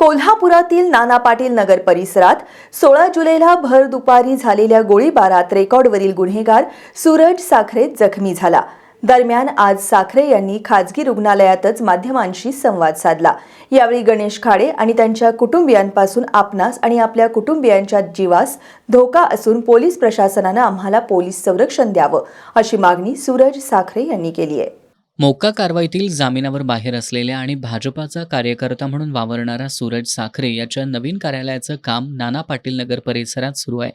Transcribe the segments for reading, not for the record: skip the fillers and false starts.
कोल्हापुरातील नाना पाटील नगर परिसरात 16 जुलैला भर दुपारी झालेल्या गोळीबारात रेकॉर्डवरील गुन्हेगार सूरज साखरे जखमी झाला। दरम्यान आज साखरे यांनी खाजगी रुग्णालयातच माध्यमांशी संवाद साधला। यावेळी गणेश खाडे आणि त्यांच्या कुटुंबियांपासून आपणास आणि आपल्या कुटुंबियांच्या जीवास धोका असून पोलीस प्रशासनाने आम्हाला पोलीस संरक्षण द्यावं अशी मागणी सूरज साखरे यांनी केली आहे। मोक्का कारवाईतील जामिनावर बाहेर असलेल्या आणि भाजपाचा कार्यकर्ता म्हणून वावरणारा सूरज साखरे याच्या नवीन कार्यालयाचं काम नाना पाटील नगर परिसरात सुरू आहे।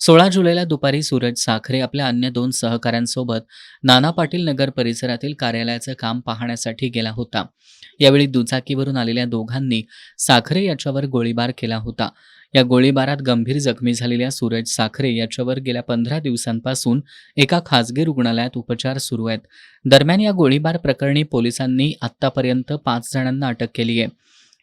16 जुलैला दुपारी सूरज साखरे आपल्या अन्य 2 सहकाऱ्यांसोबत नाना पाटील नगर परिसरातील कार्यालयाचं काम पाहण्यासाठी गेला होता। यावेळी दुचाकीवरून आलेल्या दोघांनी साखरे याच्यावर गोळीबार केला होता। या गोळीबारात गंभीर जखमी झालेल्या सूरज साखरे याच्यावर गेल्या 15 दिवसांपासून एका खासगी रुग्णालयात उपचार सुरू आहेत। दरम्यान या गोळीबार प्रकरणी पोलिसांनी आत्तापर्यंत 5 जणांना अटक केली आहे।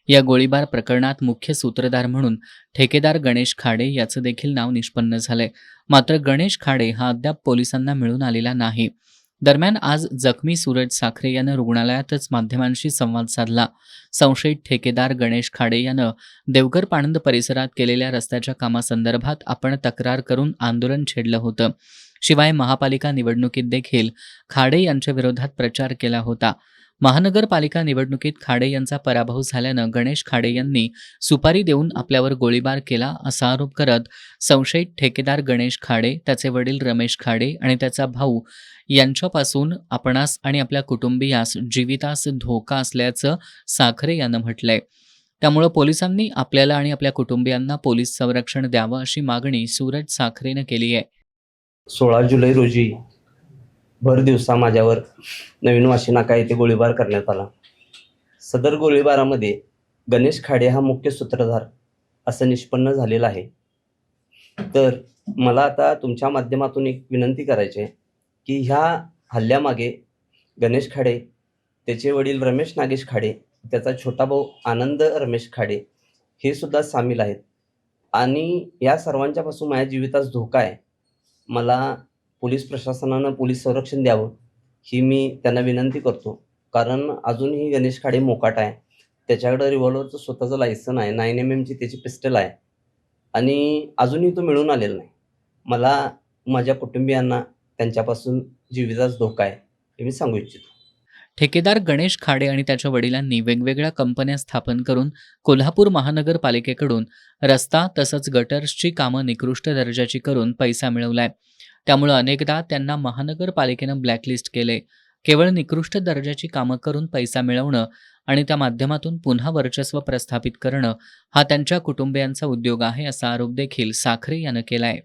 या गोळीबार प्रकरणात मुख्य सूत्रधार म्हणून ठेकेदार गणेश खाडे याचं देखील नाव निष्पन्न झालंय। मात्र गणेश खाडे हा अद्याप पोलिसांना मिळून आलेला नाही। दरम्यान आज जखमी सूरज साखरे यानं रुग्णालयातच माध्यमांशी संवाद साधला। संशयित ठेकेदार गणेश खाडे यानं देवघर पाणंद परिसरात केलेल्या रस्त्याच्या कामासंदर्भात आपण तक्रार करून आंदोलन छेडलं होतं। शिवाय महापालिका निवडणुकीत देखील खाडे यांच्या विरोधात प्रचार केला होता। महानगरपालिका निवडणुकीत खाडे यांचा पराभव झाल्यानं गणेश खाडे यांनी सुपारी देऊन आपल्यावर गोळीबार केला असा आरोप करत संशयित ठेकेदार गणेश खाडे, त्याचे वडील रमेश खाडे आणि त्याचा भाऊ यांच्यापासून आपणास आणि आपल्या कुटुंबियास जीवितास धोका असल्याचं साखरे यानं म्हटलंय। त्यामुळे पोलिसांनी आपल्याला आणि आपल्या कुटुंबियांना पोलीस संरक्षण द्यावं अशी मागणी सूरज साखरेनं केली आहे। 16 जुलै रोजी भर दिवसा माझ्यावर नवीन वाशी नाका येथे गोळीबार करण्यात आला। सदर गोळीबारामध्ये गणेश खाडे हा मुख्य सूत्रधार असं निष्पन्न झालेलं आहे। तर मला आता तुमच्या माध्यमातून एक विनंती करायची आहे की ह्या हल्ल्यामागे गणेश खाडे, त्याचे वडील रमेश नागेश खाडे, त्याचा छोटा भाऊ आनंद रमेश खाडे हे सुद्धा सामील आहेत आणि या सर्वांच्यापासून माझ्या जीवितास धोका आहे। मला पोलीस प्रशासनानं पोलीस संरक्षण द्यावं ही मी त्यांना विनंती करतो। कारण अजूनही गणेश खाडे मोकाट आहे, त्याच्याकडं रिव्हॉल्वरचं स्वतःचं लायसन आहे, 9mm त्याची पिस्टल आहे आणि अजूनही तो मिळून आलेला नाही। मला माझ्या कुटुंबियांना त्यांच्यापासून जीवितास धोका आहे हे मी सांगू इच्छितो। ठेकेदार गणेश खाडे आणि त्याच्या वडिलांनी वेगवेगळ्या कंपन्या स्थापन करून कोल्हापूर महानगरपालिकेकडून रस्ता तसंच गटर्सची कामं निकृष्ट दर्जाची करून पैसा मिळवलाय। त्यामुळे अनेकदा त्यांना महानगरपालिकेनं ब्लॅकलिस्ट केले। केवळ निकृष्ट दर्जाची कामं करून पैसा मिळवणं आणि त्या माध्यमातून पुन्हा वर्चस्व प्रस्थापित करणं हा त्यांच्या कुटुंबियांचा उद्योग आहे असा आरोप देखील साखरे यानं केलाय।